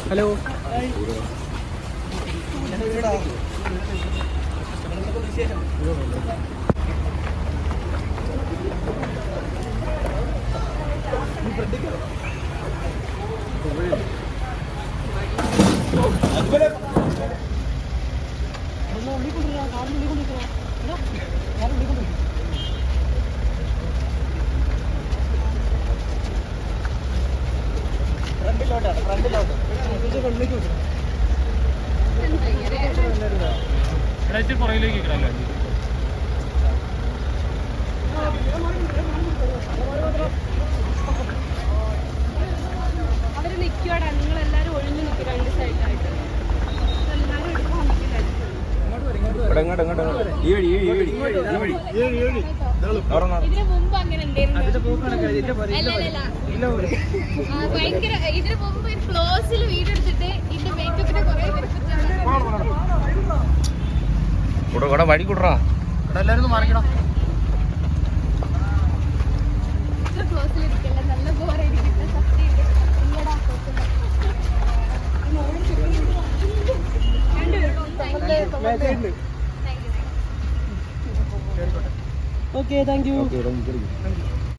Hello. പുറകിലേക്ക് കിട്ടല്ലേ? അവര് നിൽക്കുവാടാ, നിങ്ങളെല്ലാരും ഒഴിഞ്ഞു നിൽക്കും രണ്ട് സൈഡിലായിട്ട്. എല്ലാരും എടുക്കാൻ ഇതിന് മുമ്പ് അങ്ങനെ ഭയങ്കര ഇതിന് മുമ്പ് ക്ലോസിൽ വീഡിയോ എടുത്തിട്ട് ഇതിന്റെ മേക്കപ്പിനെ കുറെ വഴി കൂടാ എല്ലാരും മാറിക്കണം. ക്ലോസിൽ ഇരിക്കല്ല, നല്ല ബോറായിരിക്കും. Okay, thank you.